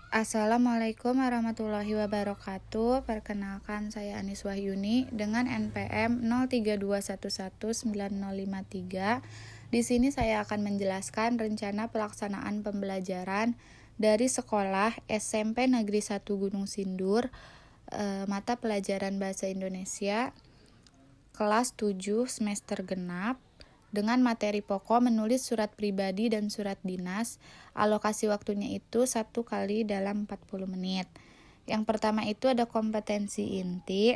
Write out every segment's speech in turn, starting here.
Assalamualaikum warahmatullahi wabarakatuh. Perkenalkan, saya Anis Wahyuni dengan NPM 0321190053. Di sini saya akan menjelaskan rencana pelaksanaan pembelajaran dari sekolah SMP Negeri 1 Gunung Sindur, mata pelajaran Bahasa Indonesia, kelas 7 semester genap, dengan materi pokok menulis surat pribadi dan surat dinas. Alokasi waktunya itu 1 kali dalam 40 menit. Yang pertama itu ada kompetensi inti.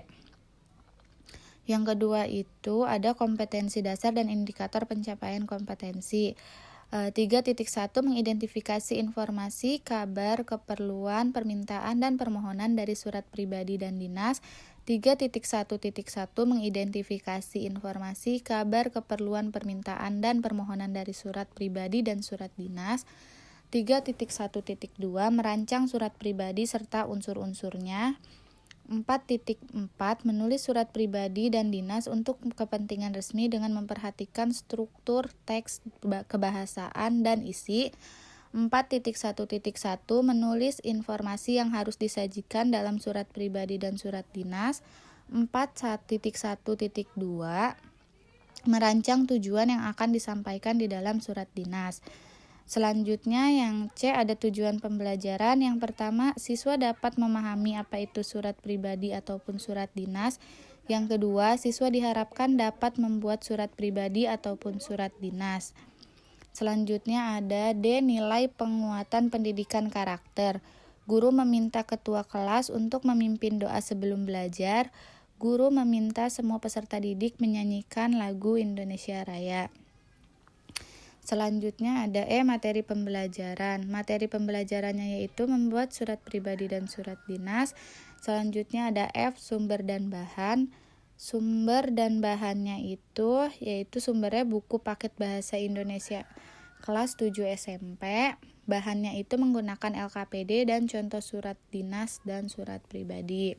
Yang kedua itu ada kompetensi dasar dan indikator pencapaian kompetensi. 3.1 mengidentifikasi informasi, kabar, keperluan, permintaan, dan permohonan dari surat pribadi dan dinas. 3.1.1 mengidentifikasi informasi, kabar, keperluan, permintaan, dan permohonan dari surat pribadi dan surat dinas. 3.1.2 merancang surat pribadi serta unsur-unsurnya. 4.4 menulis surat pribadi dan dinas untuk kepentingan resmi dengan memperhatikan struktur, teks, kebahasaan, dan isi. 4.1.1 menulis informasi yang harus disajikan dalam surat pribadi dan surat dinas. 4.1.2 merancang tujuan yang akan disampaikan di dalam surat dinas. Selanjutnya yang C ada tujuan pembelajaran. Yang pertama, siswa dapat memahami apa itu surat pribadi ataupun surat dinas. Yang kedua, siswa diharapkan dapat membuat surat pribadi ataupun surat dinas. Selanjutnya ada D nilai penguatan pendidikan karakter. Guru meminta ketua kelas untuk memimpin doa sebelum belajar. Guru meminta semua peserta didik menyanyikan lagu Indonesia Raya. Selanjutnya ada E materi pembelajaran. Materi pembelajarannya yaitu membuat surat pribadi dan surat dinas. Selanjutnya ada F sumber dan bahan. Sumber dan bahannya itu yaitu sumbernya buku paket bahasa Indonesia kelas 7 SMP. Bahannya itu menggunakan LKPD dan contoh surat dinas dan surat pribadi.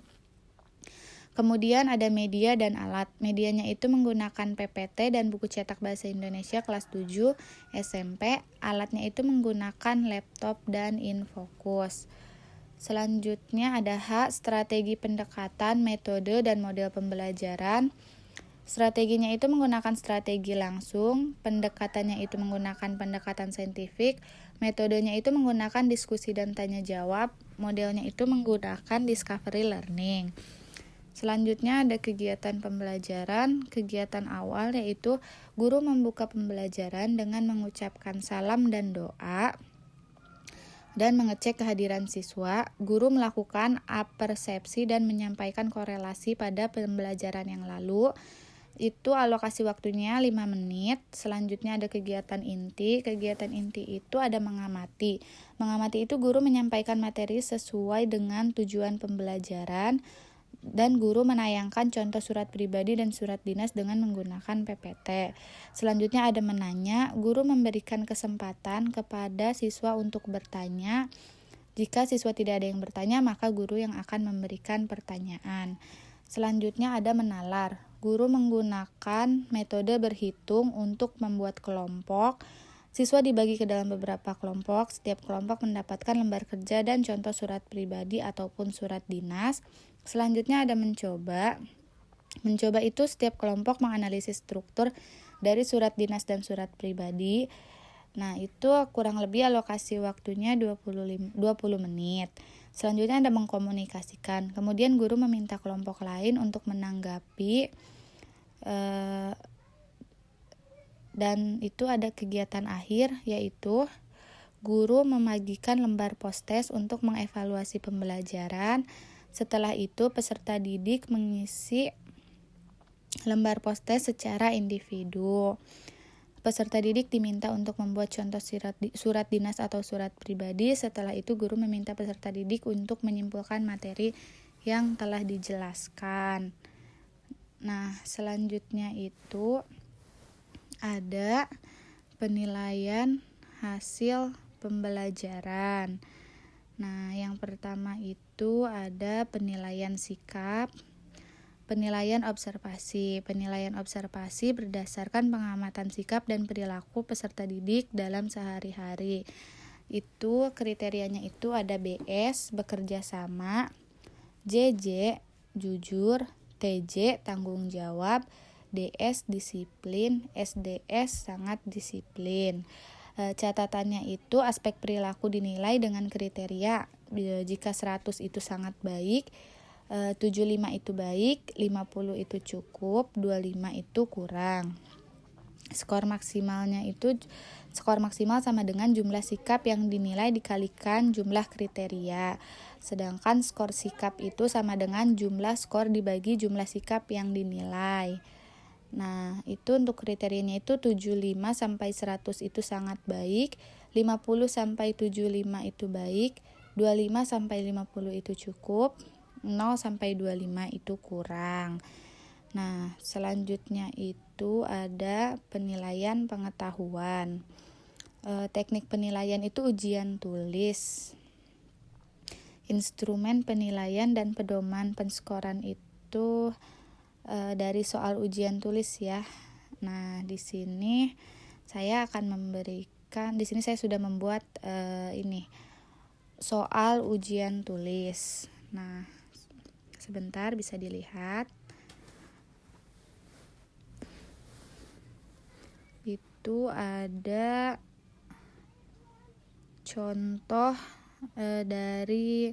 Kemudian ada media dan alat. Medianya itu menggunakan PPT dan buku cetak bahasa Indonesia kelas 7 SMP. Alatnya itu menggunakan laptop dan infocus. Selanjutnya ada H, strategi pendekatan, metode, dan model pembelajaran. Strateginya itu menggunakan strategi langsung, pendekatannya itu menggunakan pendekatan saintifik, metodenya itu menggunakan diskusi dan tanya jawab, modelnya itu menggunakan discovery learning. Selanjutnya ada kegiatan pembelajaran. Kegiatan awal yaitu guru membuka pembelajaran dengan mengucapkan salam dan doa dan mengecek kehadiran siswa. Guru melakukan apersepsi dan menyampaikan korelasi pada pembelajaran yang lalu. Itu alokasi waktunya 5 menit. Selanjutnya ada kegiatan inti. Kegiatan inti itu ada mengamati. Mengamati itu guru menyampaikan materi sesuai dengan tujuan pembelajaran. Dan guru menayangkan contoh surat pribadi dan surat dinas dengan menggunakan PPT. Selanjutnya ada menanya. Guru memberikan kesempatan kepada siswa untuk bertanya. Jika siswa tidak ada yang bertanya, maka guru yang akan memberikan pertanyaan. Selanjutnya ada menalar. Guru menggunakan metode berhitung untuk membuat kelompok. Siswa dibagi ke dalam beberapa kelompok. Setiap kelompok mendapatkan lembar kerja dan contoh surat pribadi ataupun surat dinas. Selanjutnya ada mencoba. Mencoba itu setiap kelompok menganalisis struktur dari surat dinas dan surat pribadi. Nah, itu kurang lebih alokasi waktunya 20 menit. Selanjutnya ada mengkomunikasikan. Kemudian guru meminta kelompok lain untuk menanggapi. Dan itu ada kegiatan akhir yaitu guru membagikan lembar post-test untuk mengevaluasi pembelajaran. Setelah itu peserta didik mengisi lembar post-test secara individu. Peserta didik diminta untuk membuat contoh surat dinas atau surat pribadi. Setelah itu guru meminta peserta didik untuk menyimpulkan materi yang telah dijelaskan. Nah, selanjutnya itu ada penilaian hasil pembelajaran. Nah, yang pertama itu ada penilaian sikap, penilaian observasi. Penilaian observasi berdasarkan pengamatan sikap dan perilaku peserta didik dalam sehari-hari. itu kriterianya itu ada BS bekerja sama, JJ jujur, TJ tanggung jawab, DS disiplin, SDS sangat disiplin. Catatannya itu aspek perilaku dinilai dengan kriteria jika 100 itu sangat baik, 75 itu baik, 50 itu cukup, 25 itu kurang. Skor maksimal sama dengan jumlah sikap yang dinilai dikalikan jumlah kriteria. Sedangkan skor sikap itu sama dengan jumlah skor dibagi jumlah sikap yang dinilai. Nah, itu untuk kriterianya itu 75 sampai 100 itu sangat baik, 50 sampai 75 itu baik, 25 sampai 50 itu cukup, 0 sampai 25 itu kurang. Nah, selanjutnya itu ada penilaian pengetahuan. Teknik penilaian itu ujian tulis. Instrumen penilaian dan pedoman penskoran itu dari soal ujian tulis ya. Nah, di sini saya sudah membuat ini soal ujian tulis. Nah, sebentar bisa dilihat. Itu ada contoh dari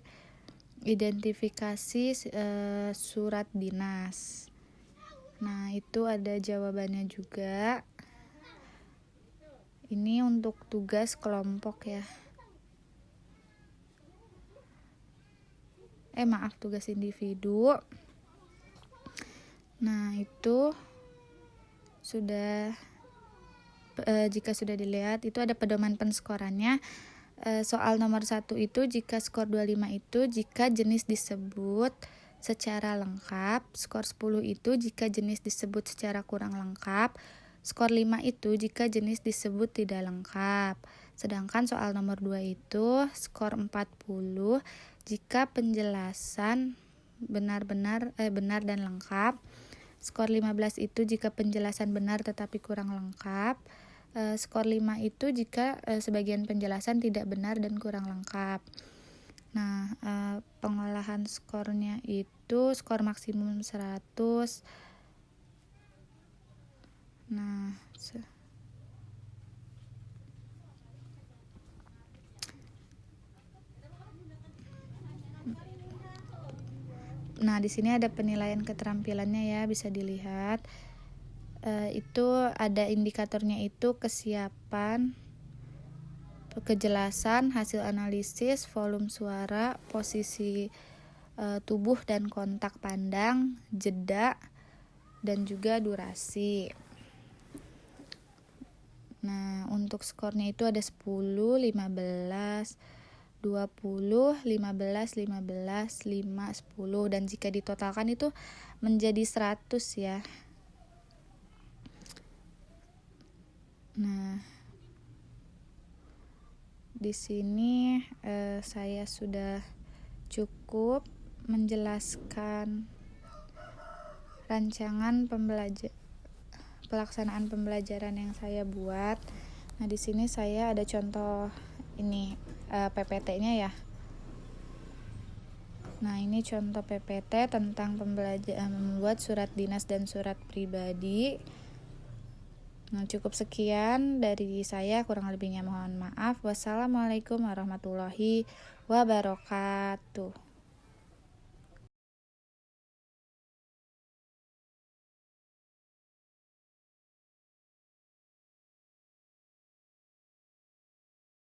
identifikasi surat dinas. Nah, itu ada jawabannya juga. Ini untuk tugas kelompok ya. Tugas individu. Nah, itu sudah jika sudah dilihat itu ada pedoman penskorannya. Soal nomor 1 itu jika skor 25 itu jika jenis disebut secara lengkap, skor 10 itu jika jenis disebut secara kurang lengkap, skor 5 itu jika jenis disebut tidak lengkap. Sedangkan soal nomor 2 itu skor 40 jika penjelasan benar dan lengkap. Skor 15 itu jika penjelasan benar tetapi kurang lengkap. Skor 5 itu jika sebagian penjelasan tidak benar dan kurang lengkap. Nah, pengolahan skornya itu skor maksimum 100. Nah, di sini ada penilaian keterampilannya ya, bisa dilihat. Itu ada indikatornya itu kesiapan, kejelasan, hasil analisis, volume suara, posisi tubuh dan kontak pandang, jeda, dan juga durasi. Nah, untuk skornya itu ada 10, 15, 20, 15, 15, 5, 10, dan jika ditotalkan itu menjadi 100 ya. Nah, di sini saya sudah cukup menjelaskan rancangan pelaksanaan pembelajaran yang saya buat. Nah, di sini saya ada contoh ini PPT-nya ya. Nah, ini contoh PPT tentang membuat surat dinas dan surat pribadi. Nah, cukup sekian dari saya, kurang lebihnya mohon maaf. Wassalamualaikum warahmatullahi wabarakatuh.